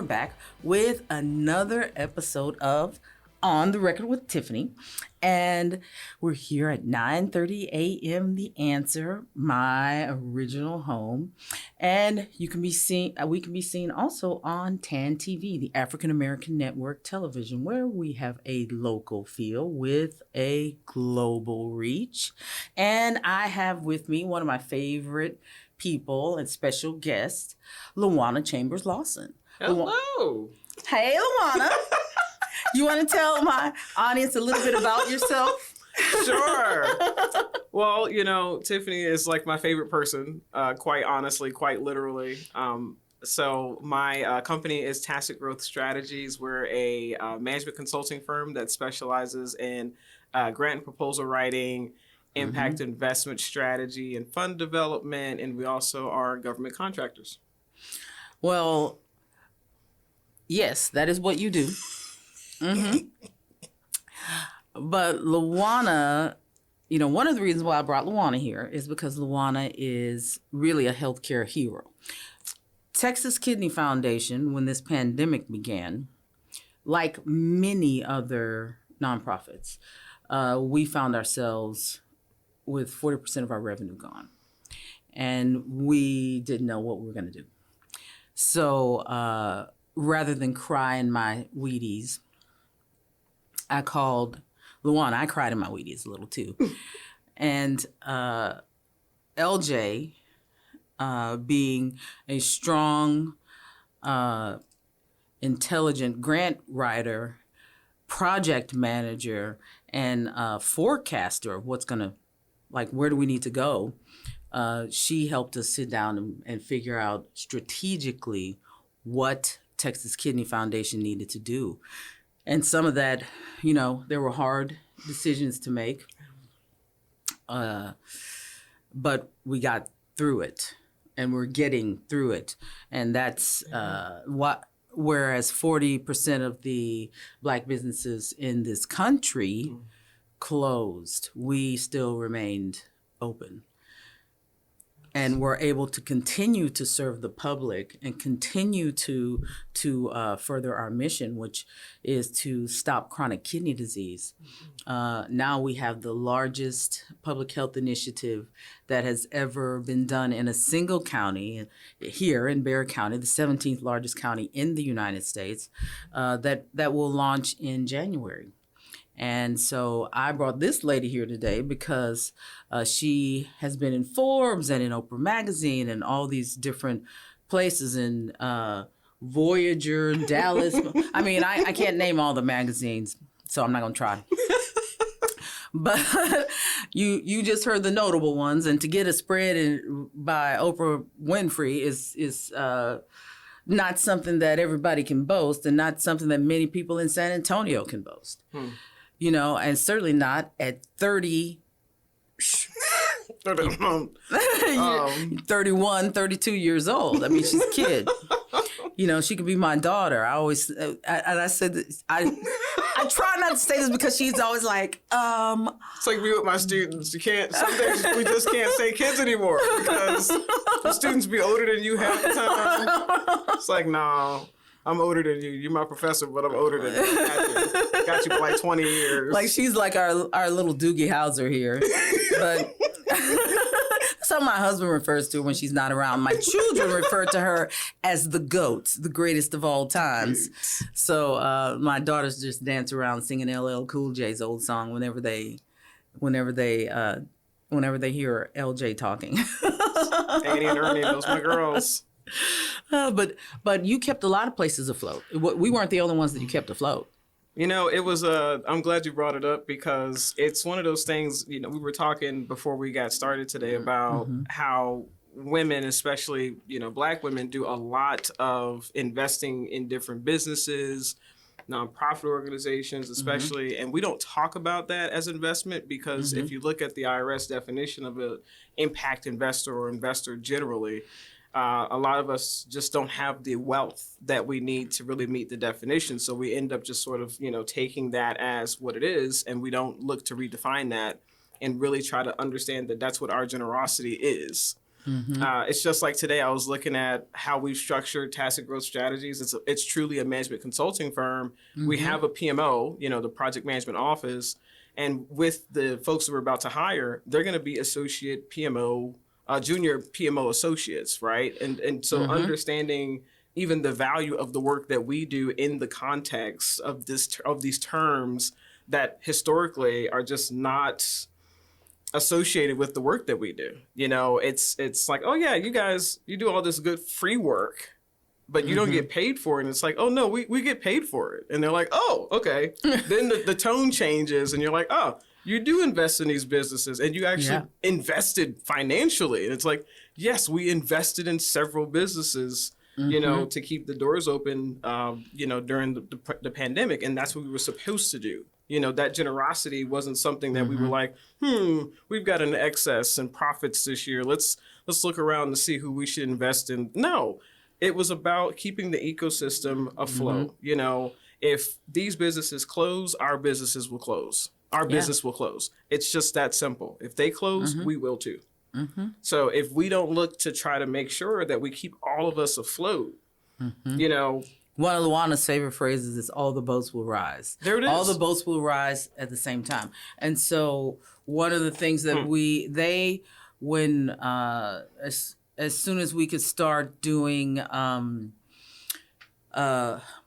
back with another episode of On the Record with Tiffany. And we're here at 9:30 a.m. The Answer, my original home. And we can be seen also on TAN TV, the African American Network Television, where we have a local feel with a global reach. And I have with me one of my favorite people and special guest, Luana Chambers Lawson. Hello. Hey, Luana. You want to tell my audience a little bit about yourself? Sure. Well, Tiffany is like my favorite person, quite honestly, quite literally. So my company is Tacit Growth Strategies. We're a management consulting firm that specializes in grant and proposal writing, impact investment strategy, and fund development. And we also are government contractors. Well, yes, that is what you do. But Luana, one of the reasons why I brought Luana here is because Luana is really a healthcare hero. Texas Kidney Foundation, when this pandemic began, like many other nonprofits, we found ourselves with 40% of our revenue gone. And we didn't know what we were going to do. So rather than cry in my Wheaties, I called Luana. I cried in my Wheaties a little too. And LJ, being a strong, intelligent grant writer, project manager, and forecaster of what's going to, where do we need to go? She helped us sit down and figure out strategically what Texas Kidney Foundation needed to do. And some of that, there were hard decisions to make, but we got through it, and we're getting through it. And that's whereas 40% of the Black businesses in this country closed, we still remained open. And we're able to continue to serve the public and continue to further our mission, which is to stop chronic kidney disease. Now we have the largest public health initiative that has ever been done in a single county here in Bexar County, the 17th largest county in the United States, that will launch in January. And so I brought this lady here today because she has been in Forbes and in Oprah Magazine and all these different places in Voyager, Dallas. I mean, I can't name all the magazines, so I'm not going to try. But you just heard the notable ones. And to get a spread by Oprah Winfrey is not something that everybody can boast, and not something that many people in San Antonio can boast. And certainly not at 31, 32 years old. I mean, she's a kid. She could be my daughter. I said that I try not to say this because she's always like, It's like me with my students. Some days we just can't say kids anymore because the students be older than you half the time. It's like, no. I'm older than you. You're my professor, but I'm older than you. Got you for like 20 years. Like she's like our little Doogie Howser here. But that's how my husband refers to her when she's not around. My children refer to her as the GOAT, the greatest of all times. So my daughters just dance around singing LL Cool J's old song whenever they hear LJ talking. Annie and Ernie, those my girls. But you kept a lot of places afloat. We weren't the only ones that you kept afloat. It was I'm glad you brought it up because it's one of those things, we were talking before we got started today about how women, especially, Black women, do a lot of investing in different businesses, nonprofit organizations, especially, and we don't talk about that as investment because if you look at the IRS definition of an impact investor or investor generally, a lot of us just don't have the wealth that we need to really meet the definition. So we end up just sort of, taking that as what it is, and we don't look to redefine that and really try to understand that that's what our generosity is. It's just like today I was looking at how we've structured Tacit growth strategies. It's truly a management consulting firm. We have a PMO, the project management office, and with the folks that we're about to hire, they're going to be associate PMO, junior PMO associates, right? And so understanding even the value of the work that we do in the context of these terms that historically are just not associated with the work that we do. It's like, oh yeah, you do all this good free work, but you don't get paid for it. And it's like, oh no, we get paid for it. And they're like, oh, okay. Then the tone changes and you're like, oh, you do invest in these businesses and you actually invested financially. And it's like, yes, we invested in several businesses, to keep the doors open, during the pandemic. And that's what we were supposed to do. That generosity wasn't something that we were like, we've got an excess in profits this year. Let's look around to see who we should invest in. No, it was about keeping the ecosystem afloat. If these businesses close, our businesses will close. Our business will close. It's just that simple. If they close, we will too. So if we don't look to try to make sure that we keep all of us afloat, one of Luana's favorite phrases is all the boats will rise. There it is. All the boats will rise at the same time. And so one of the things that as soon as we could start doing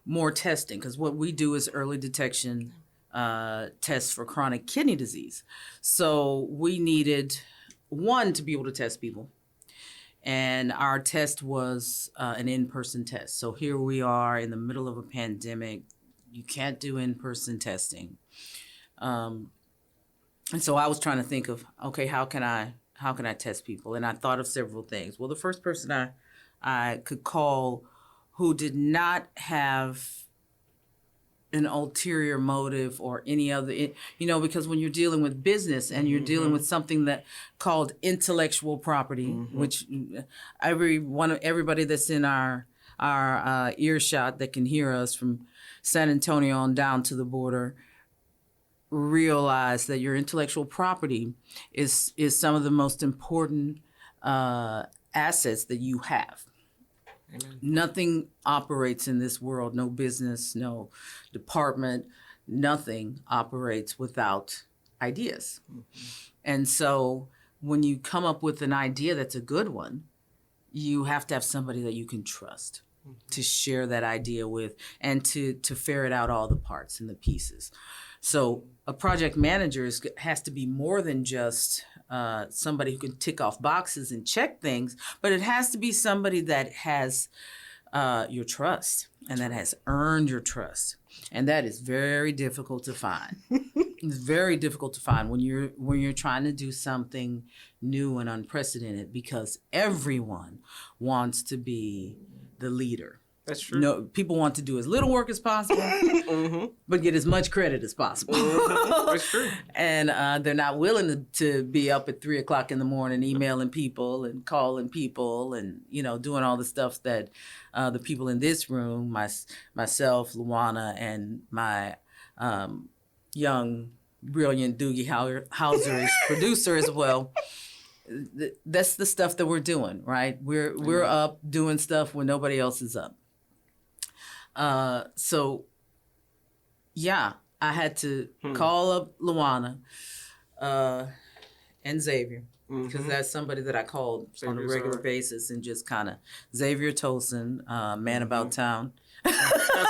more testing, because what we do is early detection tests for chronic kidney disease. So we needed, one, to be able to test people. And our test was an in-person test. So here we are in the middle of a pandemic. You can't do in-person testing. And so I was trying to think of, okay, how can I test people? And I thought of several things. Well, the first person I could call who did not have an ulterior motive or any other, because when you're dealing with business and you're dealing with something that called intellectual property, which everybody that's in our earshot that can hear us from San Antonio on down to the border realize that your intellectual property is some of the most important assets that you have. Amen. Nothing operates in this world, no business, no department, nothing operates without ideas. And so when you come up with an idea that's a good one, you have to have somebody that you can trust to share that idea with and to ferret out all the parts and the pieces. So a project manager has to be more than just somebody who can tick off boxes and check things, but it has to be somebody that has your trust and that has earned your trust. And that is very difficult to find. It's very difficult to find when you're trying to do something new and unprecedented, because everyone wants to be the leader. That's true. No, people want to do as little work as possible, but get as much credit as possible. That's true. And they're not willing to be up at 3:00 in the morning emailing people and calling people and, doing all the stuff that the people in this room, myself, Luana, and my young, brilliant Doogie Hauser is producer as well. That's the stuff that we're doing, right? We're up doing stuff when nobody else is up. So, yeah, I had to call up Luana and Xavier, because that's somebody that I called on a regular basis, and just kind of, Xavier Tolson, man about town. That's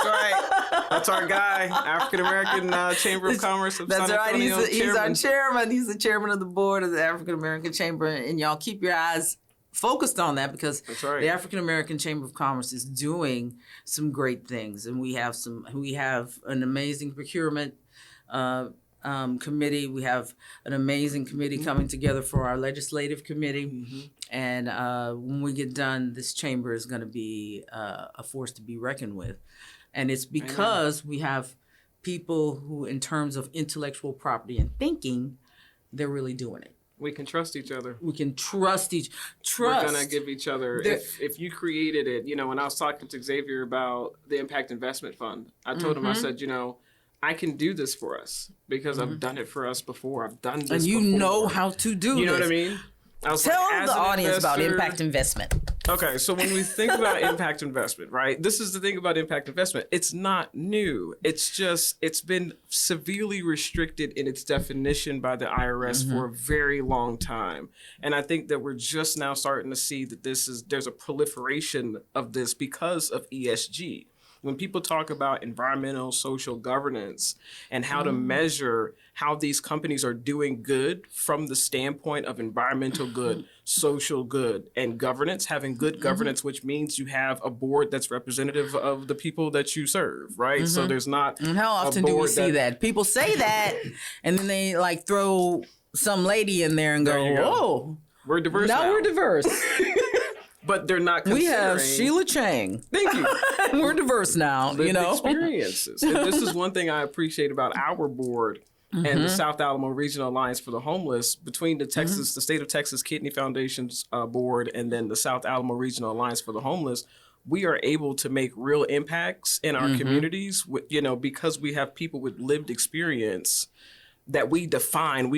right. That's our guy, African American Chamber of Commerce of San Antonio. That's right. He's our chairman. He's the chairman of the board of the African American Chamber, and y'all keep your eyes focused on that, because the African American Chamber of Commerce is doing some great things, and we have an amazing procurement committee. We have an amazing committee coming together for our legislative committee, and when we get done, this chamber is going to be a force to be reckoned with, and it's because we have people who, in terms of intellectual property and thinking, they're really doing it. We can trust each other. We can trust. We're going to give each other, if you created it, when I was talking to Xavier about the Impact Investment Fund, I told him, I said, I can do this for us because I've done it for us before. I've done this before. And you know how to do this. You know what I mean? I was Tell like, as the an audience about investor- impact investment. Okay, so when we think about impact investment, right? This is the thing about impact investment. It's not new. It's just, it's been severely restricted in its definition by the IRS for a very long time. And I think that we're just now starting to see that there's a proliferation of this because of ESG. When people talk about environmental, social governance and how to measure how these companies are doing good from the standpoint of environmental good, social good, and governance, having good governance, which means you have a board that's representative of the people that you serve, right? So there's not. And how often do we see that? People say that, and then they like throw some lady in there and There you go, go. "Oh, We're diverse now. now we're diverse." But they're not We considering. have Sheila Chang. Thank you. We're diverse now, Lived you know. experiences. And this is one thing I appreciate about our board and the South Alamo Regional Alliance for the Homeless. Between the the State of Texas Kidney Foundation's board and then the South Alamo Regional Alliance for the Homeless, we are able to make real impacts in our communities, because we have people with lived experience that we define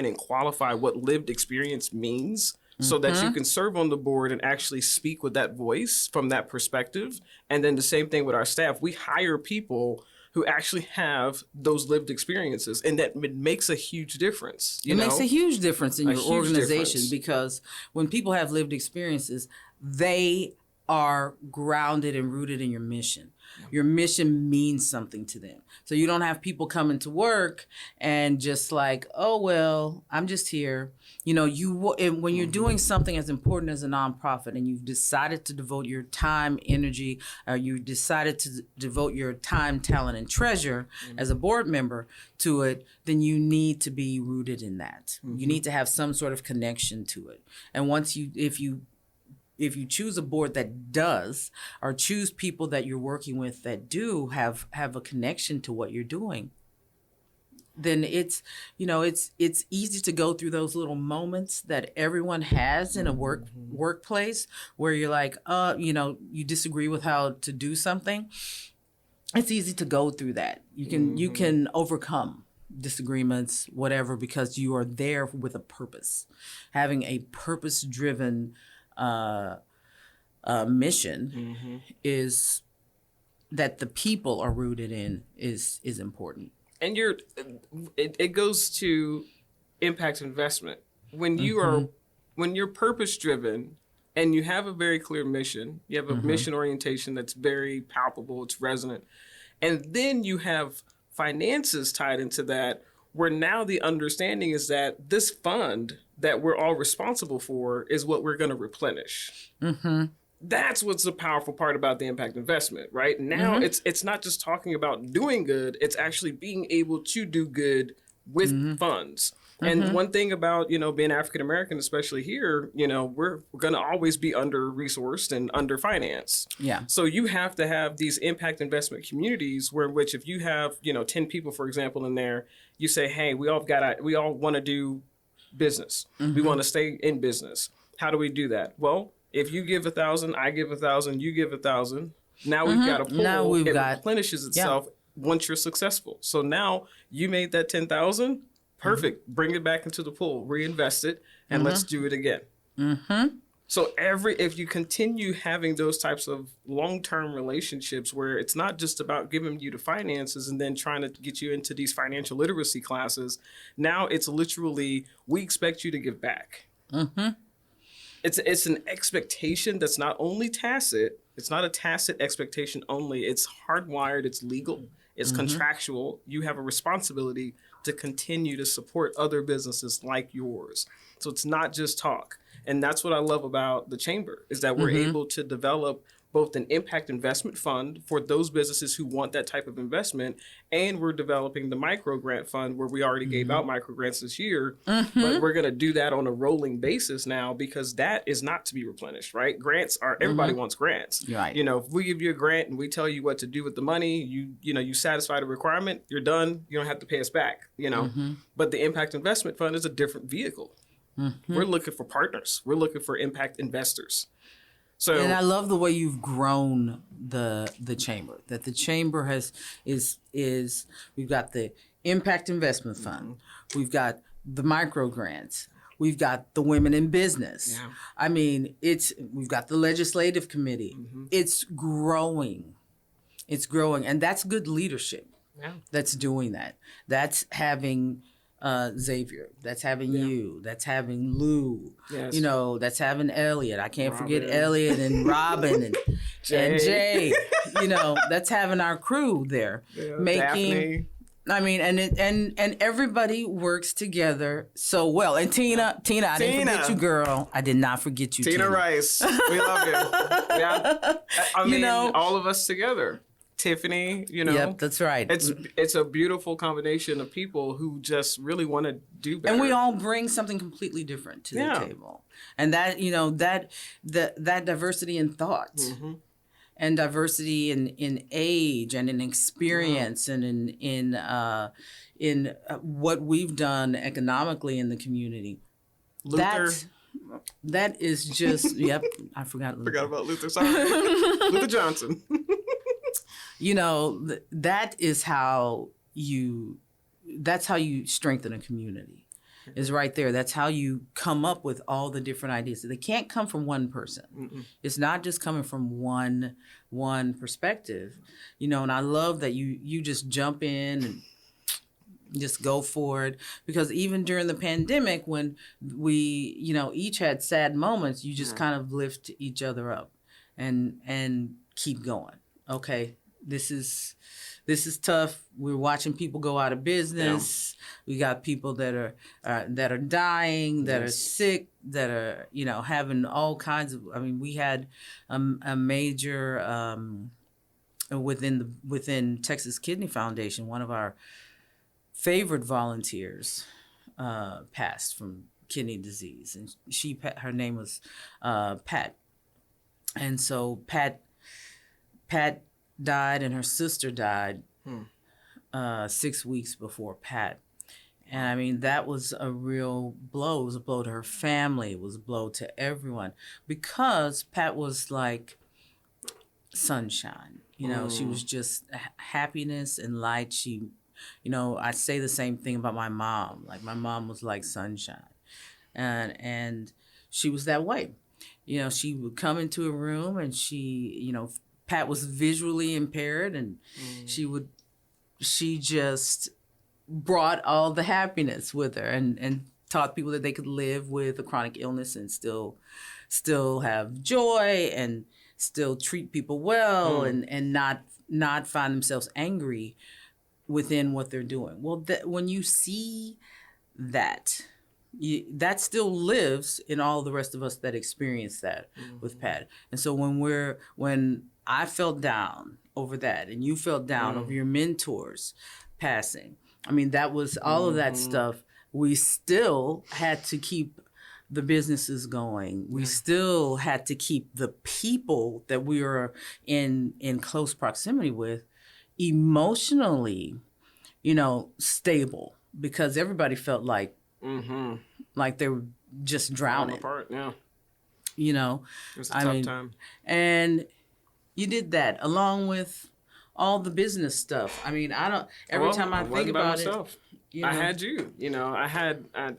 and qualify what lived experience means. So that you can serve on the board and actually speak with that voice from that perspective. And then the same thing with our staff. We hire people who actually have those lived experiences, and that makes a huge difference. It makes a huge difference in your huge organization difference. because when people have lived experiences, they are grounded and rooted in your mission. Your mission means something to them. So you don't have people coming to work and just like, oh, well, I'm just here. When you're doing something as important as a nonprofit and you've decided to devote your time, energy, you decided to devote your time, talent, and treasure as a board member to it, then you need to be rooted in that. You need to have some sort of connection to it. And if you choose a board that does, or choose people that you're working with that do have a connection to what you're doing, then it's easy to go through those little moments that everyone has in a workplace where you're like, you disagree with how to do something. It's easy to go through that. You can overcome disagreements, whatever, because you are there with a purpose. Having a purpose-driven mission is that the people are rooted in is important. And it goes to impact investment. When you're purpose driven and you have a very clear mission, you have a mission orientation that's very palpable, it's resonant, and then you have finances tied into that, where now the understanding is that this fund that we're all responsible for is what we're going to replenish. That's what's the powerful part about the impact investment, right? Now it's not just talking about doing good, it's actually being able to do good with funds. And one thing about, being African American, especially here, we're going to always be under-resourced and under-financed. Yeah. So you have to have these impact investment communities which if you have, 10 people, for example, in there, you say, hey, we all want to do business. We want to stay in business. How do we do that? Well, if you give 1,000, I give 1,000, you give 1,000. Now we've got a pool. Now it replenishes itself once you're successful. So now you made that 10,000. Perfect. Bring it back into the pool, reinvest it, and let's do it again. So if you continue having those types of long-term relationships where it's not just about giving you the finances and then trying to get you into these financial literacy classes, now it's literally, we expect you to give back. It's an expectation that's not only tacit, it's not a tacit expectation only, it's hardwired, it's legal, it's contractual. You have a responsibility to continue to support other businesses like yours. So it's not just talk. And that's what I love about the Chamber, is that we're able to develop both an impact investment fund for those businesses who want that type of investment, and we're developing the micro grant fund where we already gave out micro grants this year, but we're going to do that on a rolling basis now because that is not to be replenished, right? Grants are, everybody wants grants. Right. If we give you a grant and we tell you what to do with the money, you satisfy the requirement, you're done, you don't have to pay us back, But the impact investment fund is a different vehicle. We're looking for partners. We're looking for impact investors. So, and I love the way you've grown the chamber. That the chamber is we've got the impact investment fund, we've got the micro grants, We've got the women in business. Yeah. I mean, we've got the legislative committee. Mm-hmm. It's growing. It's growing. And that's good leadership. Yeah. That's doing that. That's having Xavier. That's having you. That's having Lou. Yes. You know, that's having Elliot. I can't forget Robin. Elliot and Robin and Jay. and Jay. You know, that's having our crew there. Yeah, making Daphne. I mean, and everybody works together so well. And Tina, I didn't forget you, girl. I did not forget you, Tina Rice. We love you. Yeah. I mean, all of us together. Tiffany, you know. Yep, that's right. It's a beautiful combination of people who just really want to do better. And we all bring something completely different to the table. And that, you know, that diversity in thought. Mm-hmm. And diversity in age and in experience and in what we've done economically in the community. Luther. That is just, yep, I forgot Luther. Forgot about Luther, sorry. Luther Johnson. You know, that's how you strengthen a community. Is right there. That's how you come up with all the different ideas. They can't come from one person. Mm-mm. It's not just coming from one perspective, you know. And I love that you just jump in and just go for it, because even during the pandemic, when we, you know, each had sad moments, you just kind of lift each other up and keep going. Okay, this is tough. We're watching people go out of business. Yeah. We got people that are dying, that are sick, that are, you know, having all kinds of. I mean, we had a major within Texas Kidney Foundation. One of our favorite volunteers passed from kidney disease, and her name was Pat, and so Pat died, and her sister died 6 weeks before Pat. And I mean, that was a real blow. It was a blow to her family. It was a blow to everyone, because Pat was like sunshine. You know, she was just happiness and light. She, you know, I say the same thing about my mom. Like, my mom was like sunshine. And she was that way. You know, she would come into a room and she, you know, Pat was visually impaired, and she just brought all the happiness with her, and taught people that they could live with a chronic illness and still have joy and still treat people well and not find themselves angry within what they're doing. Well, when you see that, that still lives in all the rest of us that experience that with Pat. And so when I felt down over that, and you felt down over your mentors passing, I mean, that was all of that stuff. We still had to keep the businesses going. We still had to keep the people that we were in close proximity with emotionally, you know, stable, because everybody felt like they were just drowning. Apart, yeah. You know, it was a tough time. And you did that along with all the business stuff. I mean, every time I think about it, you know, I had you. You know,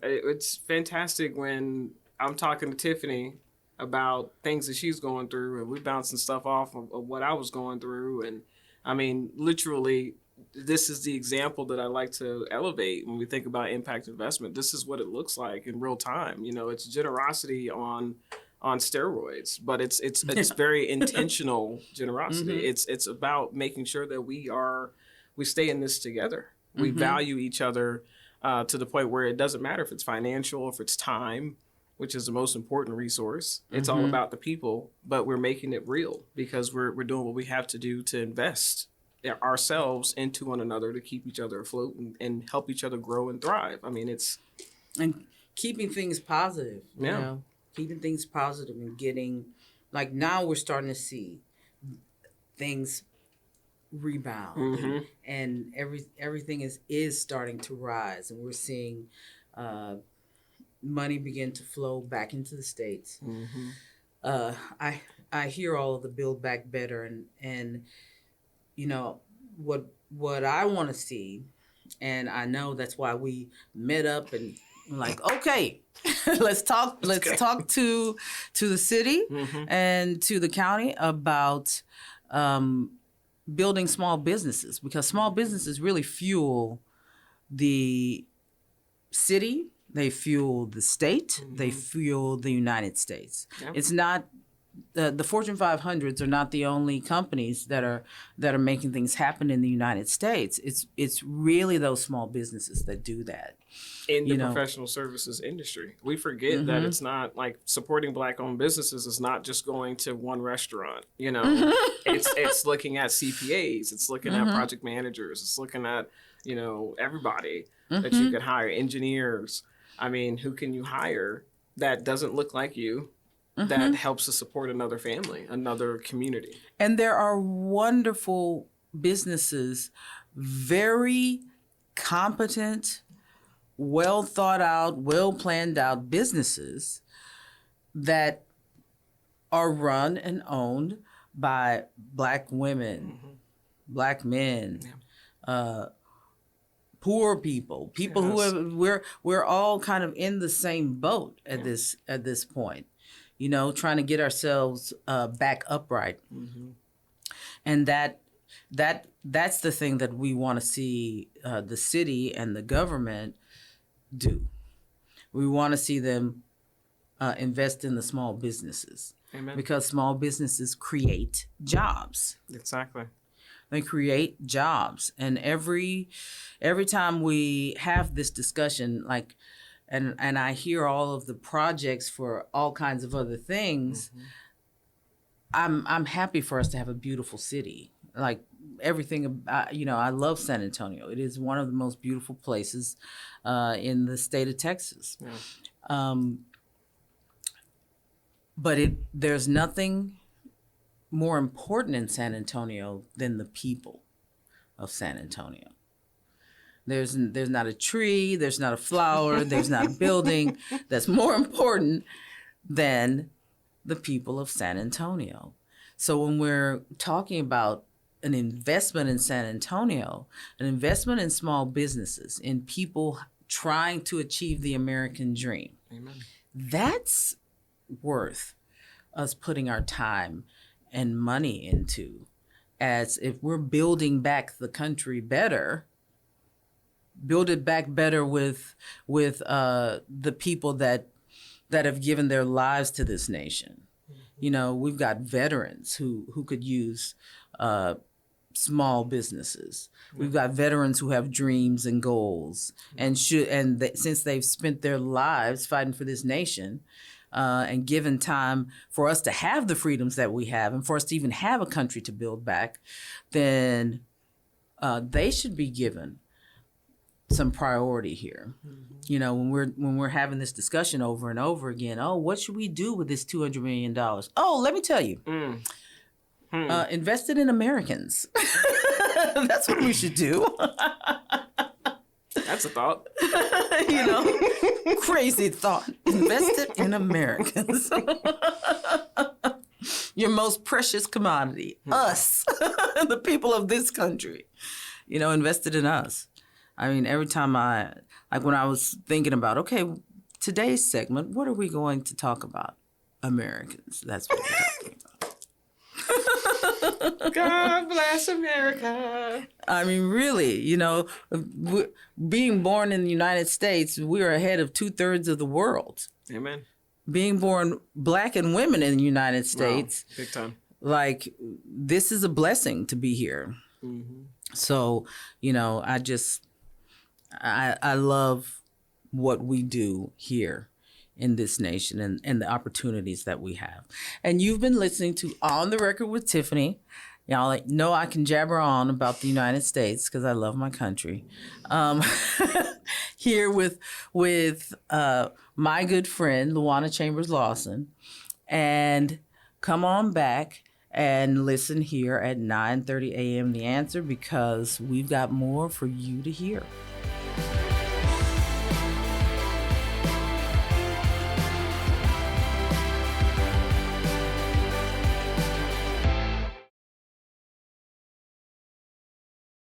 it's fantastic when I'm talking to Tiffany about things that she's going through, and we're bouncing stuff off of what I was going through. And I mean, literally, this is the example that I like to elevate when we think about impact investment. This is what it looks like in real time. You know, it's generosity on steroids, but it's very intentional generosity. It's about making sure that we stay in this together. We value each other to the point where it doesn't matter if it's financial, or if it's time, which is the most important resource. It's all about the people, but we're making it real, because we're doing what we have to do to invest ourselves into one another to keep each other afloat and help each other grow and thrive. I mean, and keeping things positive, you know, keeping things positive and getting, like, now we're starting to see things rebound and everything is starting to rise, and we're seeing money begin to flow back into the States. I hear all of the Build Back Better, and you know what I want to see, and I know that's why we met up and I'm like, okay, let's talk to the city and to the county about building small businesses, because small businesses really fuel the city, they fuel the state, they fuel the United States. Yep. It's not the Fortune 500s are not the only companies that are making things happen in the United States. It's really those small businesses that do that. In the professional services industry, we forget that it's not like supporting Black-owned businesses is not just going to one restaurant. It's looking at CPAs, it's looking at project managers, it's looking at everybody that you could hire, engineers. I mean, who can you hire that doesn't look like you? That helps to support another family, another community. And there are wonderful businesses, very competent, well thought out, well planned out businesses that are run and owned by Black women, Black men, poor people who have, we're all kind of in the same boat at this point. Trying to get ourselves back upright. And that's the thing that we want to see the city and the government do. We want to see them invest in the small businesses. Amen. Because small businesses create jobs. Exactly. They create jobs. And every time we have this discussion, like, and I hear all of the projects for all kinds of other things, I'm happy for us to have a beautiful city. Like everything, I love San Antonio. It is one of the most beautiful places in the state of Texas. Yeah. But there's nothing more important in San Antonio than the people of San Antonio. There's not a tree, there's not a flower, there's not a building that's more important than the people of San Antonio. So when we're talking about an investment in San Antonio, an investment in small businesses, in people trying to achieve the American dream, Amen. That's worth us putting our time and money into. As if we're building back the country better, build it back better with the people that have given their lives to this nation. We've got veterans who could use small businesses. We've got veterans who have dreams and goals, and since they've spent their lives fighting for this nation, and given time for us to have the freedoms that we have, and for us to even have a country to build back, then they should be given some priority here. When we're having this discussion over and over again, what should we do with this $200 million? Let me tell you, invest it in Americans. That's what we should do. That's a thought. Crazy thought. Invest it in Americans. Your most precious commodity, us, the people of this country. Invest it in us. I mean, every time when I was thinking about, okay, today's segment, what are we going to talk about? Americans. That's what we're talking about. God bless America. I mean, really, being born in the United States, we're ahead of 2/3 of the world. Amen. Being born Black and women in the United States. Wow, big time. Like, this is a blessing to be here. So, I love what we do here in this nation and the opportunities that we have. And you've been listening to On the Record with Tiffany. Y'all know I can jabber on about the United States because I love my country. Here with my good friend, Juana Chambers Lawson. And come on back and listen here at 9:30 a.m. The Answer, because we've got more for you to hear.